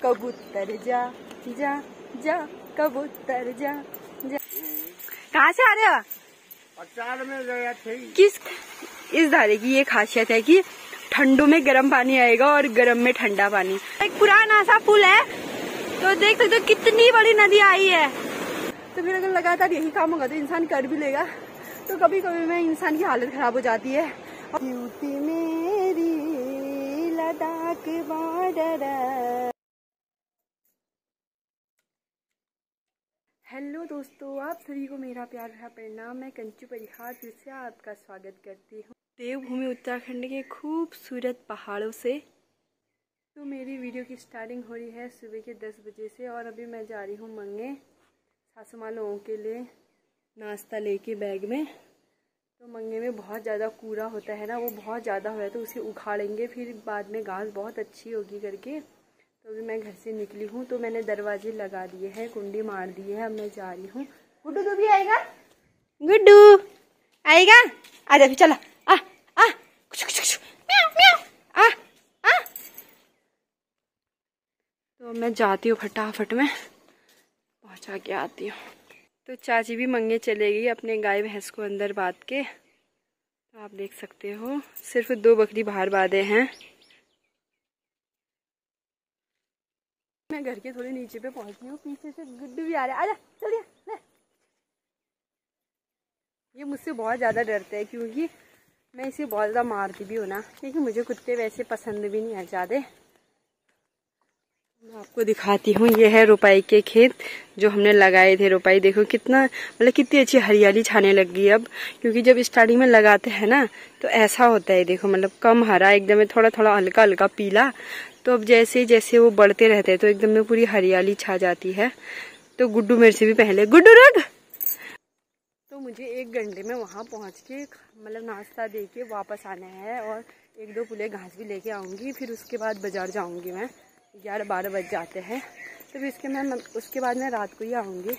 कबूतर जा जा जा कबूतर जा जा। कहाँ से आ रहे हो? अचार में गया थे। किस इस धारे की ये खासियत है कि ठंडों में गर्म पानी आएगा और गर्म में ठंडा पानी। एक पुराना सा पुल है तो देख सकते हो कितनी बड़ी नदी आई है। तो फिर अगर लगातार यही काम होगा तो इंसान कर भी लेगा। तो कभी कभी में इंसान की हालत खराब हो जाती है। ब्यूटी मेरी लद्दाख बॉर्डर। हेलो दोस्तों, आप सभी को मेरा प्यार भरा प्रणाम। मैं कंचू परिहार फिर से आपका स्वागत करती हूँ देवभूमि उत्तराखंड के खूबसूरत पहाड़ों से। तो मेरी वीडियो की स्टार्टिंग हो रही है सुबह के 10 बजे से और अभी मैं जा रही हूँ मंगे सासू माँ लोगों के लिए नाश्ता लेके बैग में। तो मंगे में बहुत ज़्यादा कूड़ा होता है ना, वो बहुत ज़्यादा हो रहा है तो उसे उखाड़ेंगे फिर बाद में घास बहुत अच्छी होगी करके। तो अभी मैं घर से निकली हूँ तो मैंने दरवाजे लगा दिए हैं, कुंडी मार दी है। अब मैं जा रही हूँ। गुड्डू तू भी आएगा? गुड्डू आएगा? आजा भी चला। आ आ म्याऊ म्याऊ आ आ। तो मैं जाती हूँ फटाफट में पहुँचा के आती हूँ। तो चाची भी मंगे चलेगी अपने गाय भैंस को अंदर बांध के। तो आप देख सकते हो सिर्फ 2 बकरी बाहर बांधे हैं। मैं घर के थोड़े नीचे पे पहुंची हूँ। पीछे से गुड्डू भी आ रहा है। आजा चलिए। ये मुझसे बहुत ज़्यादा डरते हैं क्योंकि मैं इसे बहुत ज़्यादा मारती भी हूँ ना, क्योंकि मुझे कुत्ते वैसे पसंद भी नहीं है ज़्यादा। मैं आपको दिखाती हूँ, ये है रुपाई के खेत जो हमने लगाए थे। रुपाई देखो कितना मतलब कितनी अच्छी हरियाली छाने लग गई अब, क्योंकि जब स्टार्टिंग में लगाते हैं ना तो ऐसा होता है। देखो मतलब कम हरा एकदम में, थोड़ा थोड़ा हल्का हल्का पीला। तो अब जैसे जैसे वो बढ़ते रहते हैं तो एकदम में पूरी हरियाली छा जाती है। तो गुड्डू मेरे से भी पहले, गुड्डू रुक। तो मुझे 1 घंटे में वहाँ पहुँच के मतलब नाश्ता दे के वापस आना है और 1-2 पुले घास भी लेके आऊँगी। फिर उसके बाद बाजार जाऊँगी मैं। 11-12 बज जाते हैं तो फिर उसके बाद मैं रात को ही आऊँगी।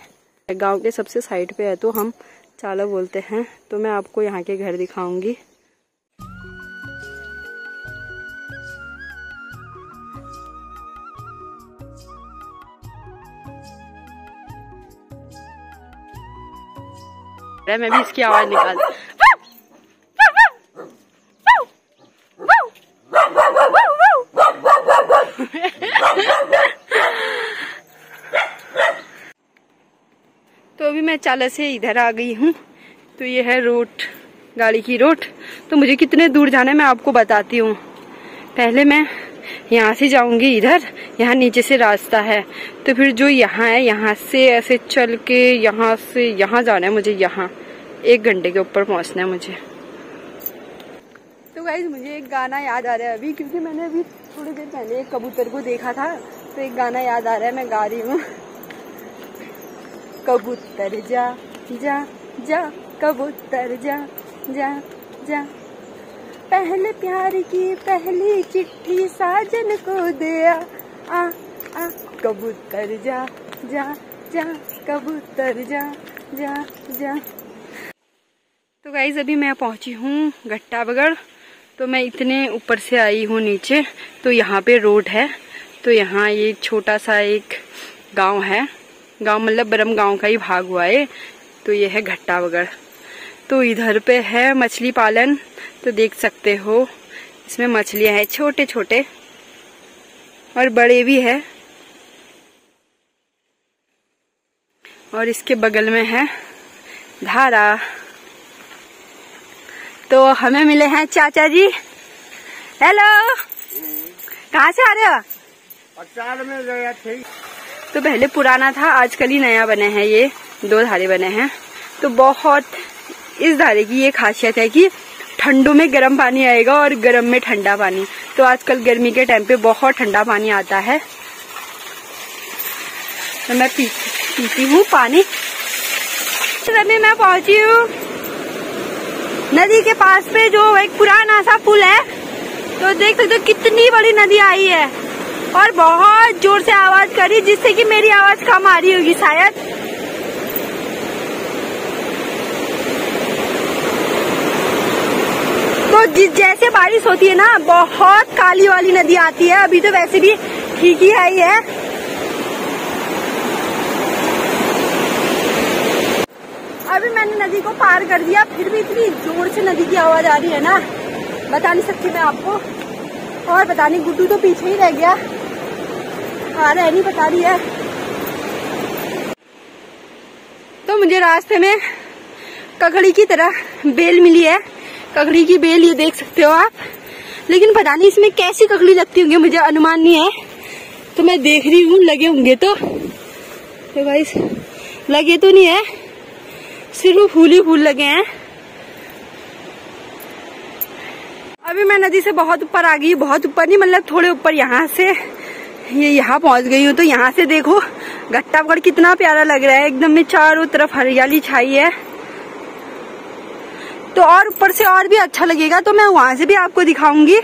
गांव के सबसे साइड पे है तो हम चाला बोलते हैं। तो मैं आपको यहाँ के घर दिखाऊँगी। मैं भी इसकी आवाज निकाल। तो अभी मैं चाला से इधर आ गई हूँ। तो ये है रोड, गाड़ी की रोड। तो मुझे कितने दूर जाना है मैं आपको बताती हूँ। पहले मैं यहाँ से जाऊंगी इधर, यहाँ नीचे से रास्ता है। तो फिर जो यहाँ है यहाँ से ऐसे चल के यहाँ से यहाँ जाना है मुझे। यहाँ 1 घंटे के ऊपर पहुँचना है मुझे। तो गाइस मुझे एक गाना याद आ रहा है अभी, क्योंकि मैंने अभी थोड़ी देर पहले एक कबूतर को देखा था तो एक गाना याद आ रहा है, मैं गा रही हूँ। कबूतर जा जा जा कबूतर जा जा जा, पहले प्यार की पहली चिट्ठी साजन को दे आ आ। कबूतर जा जा जा कबूतर जा जा जा। तो गाइज अभी मैं पहुंची हूँ घट्टाबगड़। तो मैं इतने ऊपर से आई हूँ नीचे। तो यहाँ पे रोड है। तो यहाँ ये छोटा सा एक गांव है, गांव मतलब बरम गांव का ही भाग हुआ है। तो ये है घट्टाबगड़। तो इधर पे है मछली पालन। तो देख सकते हो इसमें मछलियां हैं, छोटे छोटे और बड़े भी है। और इसके बगल में है धारा। तो हमें मिले हैं चाचा जी। हेलो, कहाँ से आ रहे हो? अचार में गया थे। तो पहले पुराना था, आजकल ही नया बने हैं। ये 2 धारे बने हैं। तो बहुत इस धारे की ये खासियत है कि ठंडों में गर्म पानी आएगा और गर्म में ठंडा पानी। तो आजकल गर्मी के टाइम पे बहुत ठंडा पानी आता है। तो मैं पीती हूँ पानी। अभी मैं पहुंची हूँ नदी के पास पे जो एक पुराना सा पुल है। तो देख सकते हो कितनी बड़ी नदी आई है और बहुत जोर से आवाज करी, जिससे कि मेरी आवाज कम आ रही होगी शायद। तो जैसे बारिश होती है ना, बहुत काली वाली नदी आती है। अभी तो वैसे भी ठीक ही आई है। अभी मैंने नदी को पार कर दिया, फिर भी इतनी जोर से नदी की आवाज आ रही है ना, बता नहीं सकती मैं आपको। और पता नहीं गुड्डू तो पीछे ही रह गया, आ रहा है नहीं बता रही है। तो मुझे रास्ते में ककड़ी की तरह बेल मिली है, ककड़ी की बेल, ये देख सकते हो आप। लेकिन पता नहीं इसमें कैसी ककड़ी लगती होंगी, मुझे अनुमान नहीं है, तो मैं देख रही हूँ लगे होंगे तो गाइस लगे तो नहीं है, सिर्फ फूल ही फूल लगे हैं। अभी मैं नदी से बहुत ऊपर आ गई, बहुत ऊपर नहीं मतलब थोड़े ऊपर, यहाँ से ये यहाँ पहुंच गई हूँ। तो यहाँ से देखो घट्टागढ़ कितना प्यारा लग रहा है, एकदम में चारों तरफ हरियाली छाई है। तो और ऊपर से और भी अच्छा लगेगा, तो मैं वहां से भी आपको दिखाऊंगी।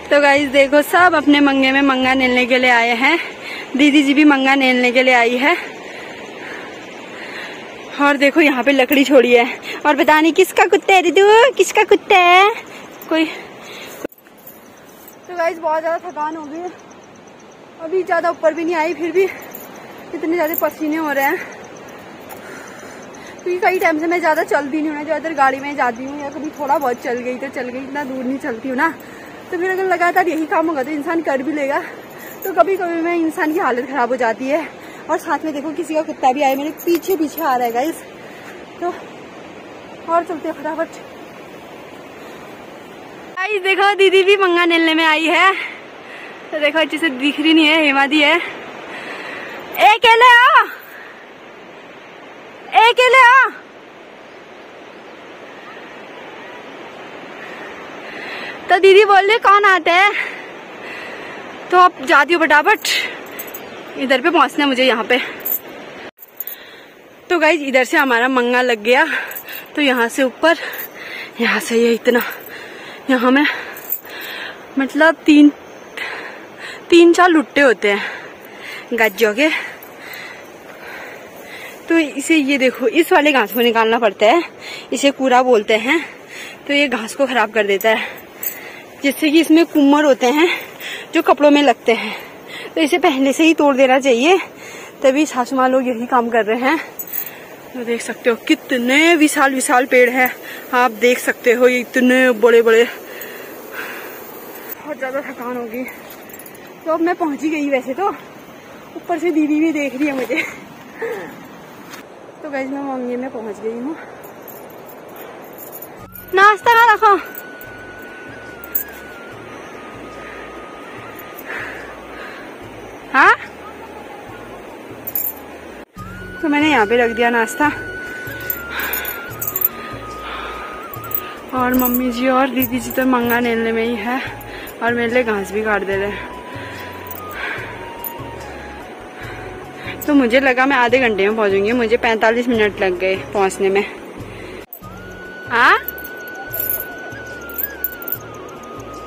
तो गाइस देखो सब अपने मंगे में मंगा नेलने के लिए आए हैं, दीदी जी भी मंगा नेलने के लिए आई है। और देखो यहाँ पे लकड़ी छोड़ी है, और पता नहीं किसका कुत्ता है रितु, किसका कुत्ता है कोई। तो गाइस बहुत ज्यादा थकान हो गई, अभी ज्यादा ऊपर भी नहीं आई, फिर भी इतने ज्यादा पसीने हो रहे हैं, क्योंकि कई टाइम से मैं ज्यादा चलती नहीं हूँ ना, ज्यादातर गाड़ी में जाती हूँ या कभी थोड़ा बहुत चल गई तो चल गई, इतना दूर नहीं चलती हूँ ना। तो फिर अगर लगातार यही काम होगा तो इंसान कर भी लेगा, तो कभी कभी में इंसान की हालत खराब हो जाती है। और साथ में देखो किसी का कुत्ता भी आया, मेरे पीछे पीछे आ रहा है गाइस। तो और चलते हैं फटाफट। गाइस देखो दीदी भी मंगा नेलने में आई है, तो देखो अच्छे से दिख रही नहीं है, हेमादी है। अकेले आओ, अकेले आओ। तो दीदी बोल रही कौन आता है, तो अब जाती हूँ फटाफट, इधर पे पहुंचना है मुझे यहाँ पे। तो गाइज इधर से हमारा मंगा लग गया, तो यहाँ से ऊपर, यहाँ से ये इतना, यहाँ में मतलब तीन चार लुट्टे होते हैं गज्जों के। तो इसे ये देखो इस वाले घास को निकालना पड़ता है, इसे कूड़ा बोलते हैं। तो ये घास को खराब कर देता है, जिससे कि इसमें कुम्मर होते हैं जो कपड़ों में लगते हैं, तो इसे पहले से ही तोड़ देना चाहिए। तभी सासू माँ लोग यही काम कर रहे हैं। तो देख सकते हो कितने विशाल विशाल पेड़ हैं, आप देख सकते हो ये इतने बड़े बड़े। बहुत ज्यादा थकान होगी, तो अब मैं पहुंची गई। वैसे तो ऊपर से दीदी भी देख रही है मुझे। तो गाइस मैं मंगे में पहुंच गई हूँ। नाश्ता ना रखो, हाँ तो मैंने यहाँ पे रख दिया नाश्ता, और मम्मी जी और दीदी जी तो मंगा नेलने में ही है, और मेरे लिए घास भी काट दे रहे हैं। तो मुझे लगा मैं आधे घंटे में पहुंचूंगी, मुझे 45 मिनट लग गए पहुंचने में। हाँ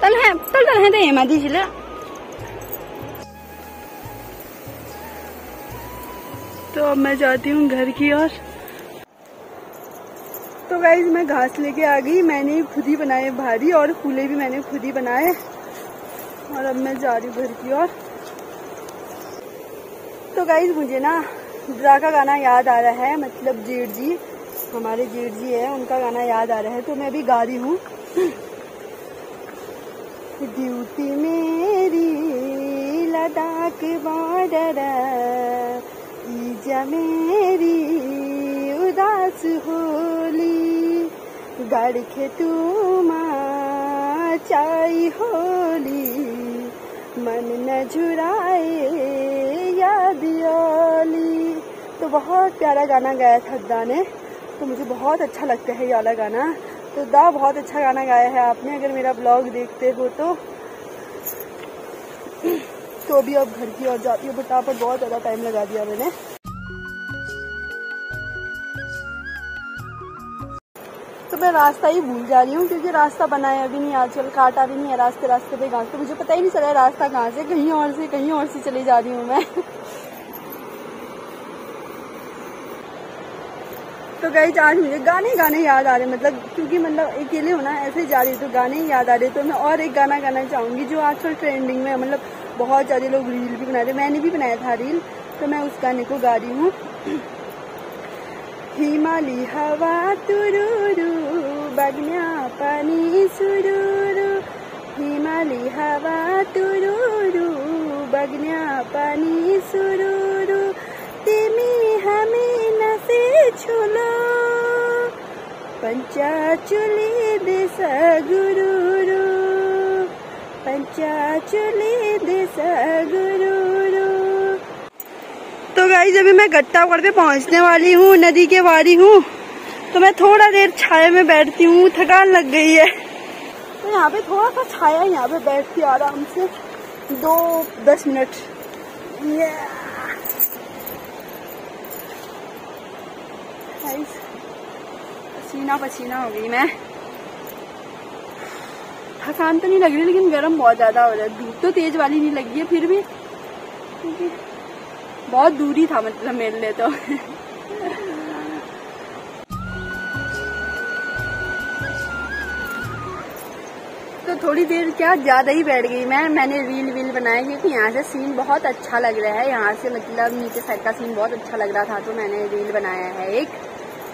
तल है तो हेमादी जिले। तो अब मैं जाती हूँ घर की ओर। तो गाइज मैं घास लेके आ गई, मैंने खुद ही बनाए भारी, और फूले भी मैंने खुद ही बनाए, और अब मैं जा रही हूँ घर की ओर। तो गाइज मुझे ना ड्रा का गाना याद आ रहा है, मतलब जेठ जी, हमारे जेठ जी है, उनका गाना याद आ रहा है, तो मैं भी गा रही हूँ। ड्यूटी मेरी लद्दाख बॉर्डर, ईजा मेरी उदास होली, गड़खे तुमा चाई होली, मन न झुराए याद ओली। तो बहुत प्यारा गाना गाया था दा ने, तो मुझे बहुत अच्छा लगता है ये वाला गाना। तो दा बहुत अच्छा गाना गाया है आपने, अगर मेरा ब्लॉग देखते हो तो अभी अब घर की ओर जाती हूँ फटाफट, बहुत ज्यादा टाइम लगा दिया मैंने। तो मैं रास्ता ही भूल जा रही हूँ, क्योंकि रास्ता बनाया अभी नहीं, आजकल काटा भी नहीं है रास्ते पे घास, तो मुझे पता ही नहीं चला रास्ता कहाँ से, कहीं और से चली जा रही हूँ मैं। तो गाइस आज मुझे गाने याद आ रहे, मतलब क्योंकि मतलब अकेले हो ना, ऐसे जा रही तो गाने ही याद आ रहे। तो मैं और एक गाना गाना चाहूंगी जो आजकल ट्रेंडिंग में, मतलब बहुत ज्यादा लोग रील भी बना रहे, मैंने भी बनाया था रील, तो मैं उस गाने को गा रही हूँ। हिमाली हवा तुरुरु बगन्या पानी सुरुरु, हिमाली हवा तुरुरु बगन्या पानी सुरुरु, तिमी हामी नसे छुलो पंचाचुली देश गुरुरु, पंचाचुली देश गुरुरु। तो गाइस अभी मैं गट्टागढ़ पे पहुंचने वाली हूँ, नदी के वारी हूँ, तो मैं थोड़ा देर छाया में बैठती हूँ, थकान लग गई है, तो यहाँ पे थोड़ा सा छाया, यहाँ पे बैठती आराम से 2-10 मिनट। पसीना हो गई मैं, थकान तो नहीं लग रही, लेकिन गर्म बहुत ज्यादा हो रहा है। धूप तो तेज वाली नहीं लगी है फिर भी, क्योंकि बहुत दूरी था मतलब मेरे लिए तो। थोड़ी देर क्या ज्यादा ही बैठ गई मैंने रील बनाई, क्योंकि यहाँ से सीन बहुत अच्छा लग रहा है, यहाँ से मतलब नीचे साइड का सीन बहुत अच्छा लग रहा था, तो मैंने रील बनाया है एक।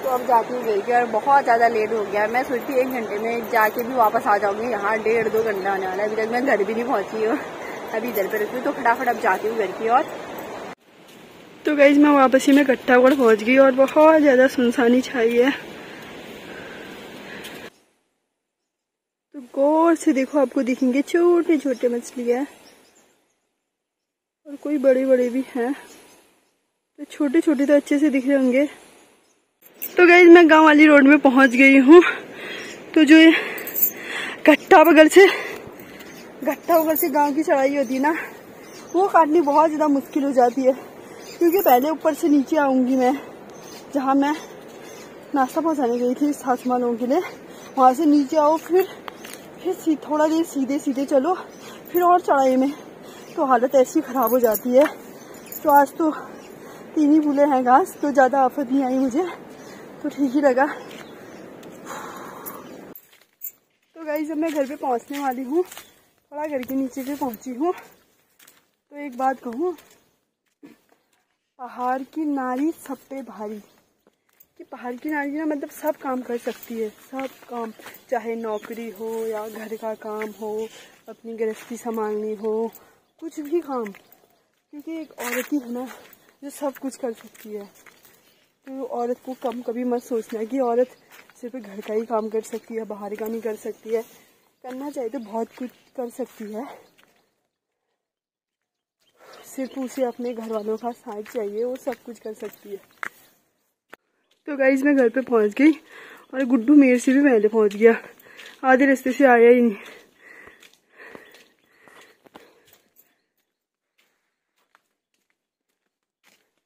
तो अब जाती हूँ गई और बहुत ज़्यादा लेट हो गया, मैं सोचती 1 घंटे में जाके भी वापस आ जाऊँगी, यहाँ 1.5-2 घंटा होने वाला है, अभी तक मैं घर भी नहीं पहुँची हूँ, अभी इधर पे रुकी हूँ, तो फटाफट अब जाती हूँ घर की ओर। तो गाइस मैं वापस ही में गट्टागढ़ पहुँच गई और बहुत ज़्यादा सुनसानी छाई है, तो गौर से देखो, आपको दिखेंगे छोटे छोटे मछलियाँ और कोई बड़े बड़े भी हैं, तो छोटे छोटे तो अच्छे से दिख रहे होंगे। तो गाइस मैं गांव वाली रोड में पहुंच गई हूँ, तो जो ये गट्टागढ़ से गांव की चढ़ाई होती है ना, वो काटनी बहुत ज़्यादा मुश्किल हो जाती है, क्योंकि पहले ऊपर से नीचे आऊँगी मैं, जहाँ मैं नाश्ता पहुँचाने गई थी सासू माँ लोगों के लिए, वहाँ से नीचे आओ, फिर थोड़ा देर सीधे चलो, फिर और चढ़ाई में, तो हालत ऐसी ख़राब हो जाती है। तो आज तो 3 ही फूले हैं घास, तो ज़्यादा आफत नहीं आई मुझे, तो ठीक ही लगा। तो गाइस जब मैं घर पे पहुंचने वाली हूँ, थोड़ा घर के नीचे पे पहुंची हूँ, तो एक बात कहूँ, पहाड़ की नारी सब पे भारी, कि पहाड़ की नारी ना मतलब सब काम कर सकती है, सब काम, चाहे नौकरी हो या घर का काम हो, अपनी गृहस्थी संभालनी हो, कुछ भी काम, क्योंकि एक औरत ही है ना जो सब कुछ कर सकती है। तो औरत को कम कभी मत सोचना कि औरत सिर्फ घर का ही काम कर सकती है, बाहर का नहीं कर सकती है, करना चाहिए तो बहुत कुछ कर सकती है, सिर्फ उसे अपने घर वालों का साथ चाहिए, वो सब कुछ कर सकती है। तो गाइस मैं घर पे पहुंच गई और गुड्डू मेरे से भी पहले पहुंच गया, आधे रास्ते से आया ही नहीं।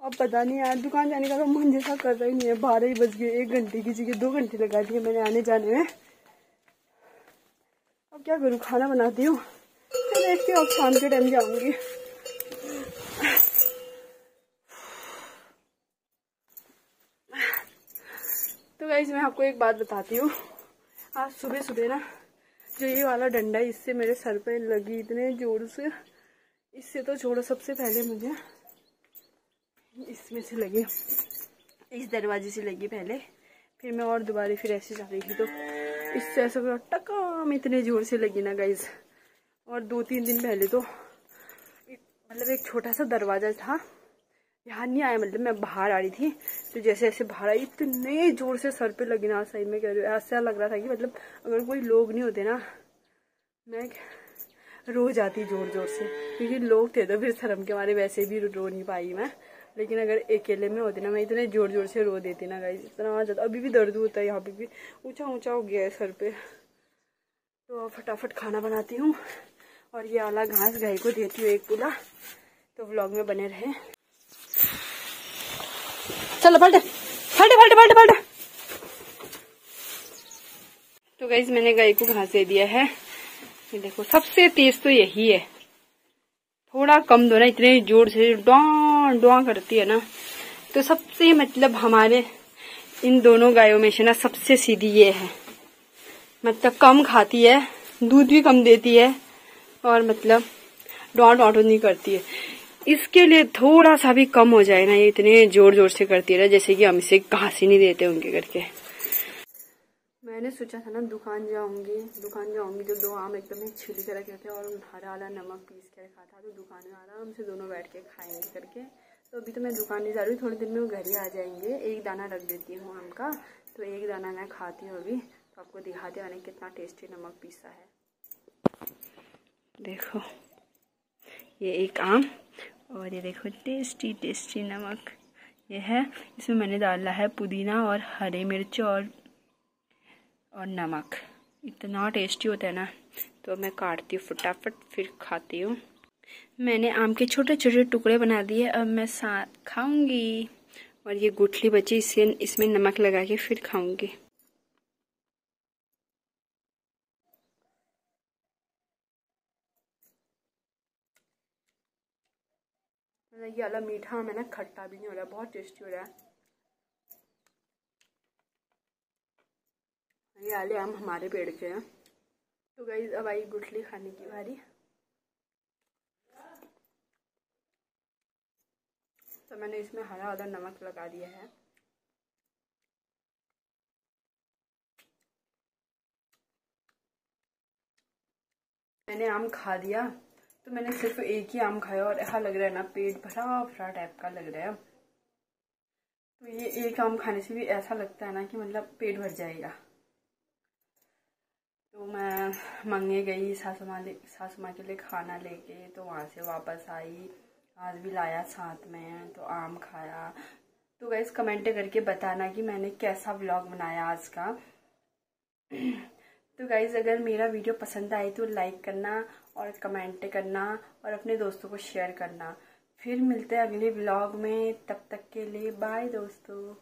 अब पता नहीं यार, दुकान जाने का तो मन जैसा कर रहा ही नहीं है, 12 ही बज गए, 1 घंटे की जगह 2 घंटे लगा दिए मैंने आने जाने में। अब क्या करूँ, खाना बनाती हूँ, तो देखती हूँ, अब शाम के टाइम जाऊंगी। तो गाइस मैं आपको एक बात बताती हूँ, आज सुबह ना जो ये वाला डंडा है, इससे मेरे सर पे लगी इतने जोर से, इससे तो छोड़ो, सबसे पहले मुझे इसमें से लगी, इस दरवाजे से लगी पहले, फिर मैं और दोबारा फिर ऐसे जा रही थी, तो इससे ऐसा टकाम इतने जोर से लगी ना गाइस। और 2-3 दिन पहले तो मतलब एक छोटा सा दरवाजा था, ध्यान नहीं आया, मतलब मैं बाहर आ रही थी, तो जैसे ऐसे बाहर आई, इतने जोर से सर पे लगी ना, सही में कह रही हूँ, ऐसा लग रहा था कि मतलब अगर कोई लोग नहीं होते ना, मैं रो जाती जोर जोर से, क्योंकि लोग थे तो फिर शर्म के मारे वैसे भी रो नहीं पाई मैं, लेकिन अगर अकेले में होती ना, मैं इतने जोर जोर से रो देती ना गाइस, इतना ज़्यादा। अभी भी दर्द होता है, यहाँ पे भी ऊंचा हो गया है सर पे। तो फटाफट खाना बनाती हूँ और ये वाला घास गाय को देती हूँ 1 पूला। तो व्लॉग में बने रहे। चलो पलटे पलटे पलटे पलटे पलटे। तो गाइस मैंने गाय को घास दे दिया है। ये देखो सबसे तेज तो यही है, थोड़ा कम दो ना, इतने जोर से डॉन डॉन करती है ना। तो सबसे मतलब हमारे इन दोनों गायों में से ना सबसे सीधी ये है, मतलब कम खाती है, दूध भी कम देती है और मतलब डॉट ऑटो नहीं करती है। इसके लिए थोड़ा सा भी कम हो जाए ना, ये इतने जोर जोर से करती है ना जैसे कि हम इसे घास ही नहीं देते उनके करके। मैंने सोचा था ना दुकान जाऊंगी तो 2 आम एकदम ही छिल के रखे थे और हरा हरा नमक पीस के रखा था, तो दुकान में आराम से दोनों बैठ के खाएंगे करके। तो अभी तो मैं दुकान नहीं जा रही, थोड़ी देर में वो घर ही आ जाएंगे। एक दाना रख देती हूँ आम का, तो एक दाना मैं खाती हूँ अभी, तो आपको दिखाते हैं कितना टेस्टी नमक पीसा है। देखो ये एक आम और ये देखो टेस्टी टेस्टी नमक ये है। इसमें मैंने डाला है पुदीना और हरी मिर्च और नमक, इतना टेस्टी होता है ना। तो मैं काटती हूँ फटाफट फिर खाती हूँ। मैंने आम के छोटे छोटे टुकड़े बना दिए, अब मैं साथ खाऊंगी। और ये गुठली बची, इसमें नमक लगा के फिर खाऊंगी। ये वाला मीठा आम है ना, खट्टा भी नहीं हो रहा, बहुत टेस्टी हो रहा है। ये वाले आम हमारे पेड़ के हैं। तो गाइस अब आई गुठली खाने की बारी। तो मैंने इसमें हरा आधा नमक लगा दिया है। मैंने आम खा दिया, तो मैंने सिर्फ एक ही आम खाया और ऐसा लग रहा है ना पेट भरा भरा टाइप का लग रहा है। तो ये एक आम खाने से भी ऐसा लगता है ना कि मतलब पेट भर जाएगा। तो मैं मंगे गई सासू माँ के लिए खाना लेके, तो वहाँ से वापस आई, आज भी लाया साथ में, तो आम खाया। तो गाइस कमेंट करके बताना कि मैंने कैसा व्लॉग बनाया आज का। तो गाइस अगर मेरा वीडियो पसंद आए तो लाइक करना और कमेंट करना और अपने दोस्तों को शेयर करना। फिर मिलते हैं अगले व्लॉग में, तब तक के लिए बाय दोस्तों।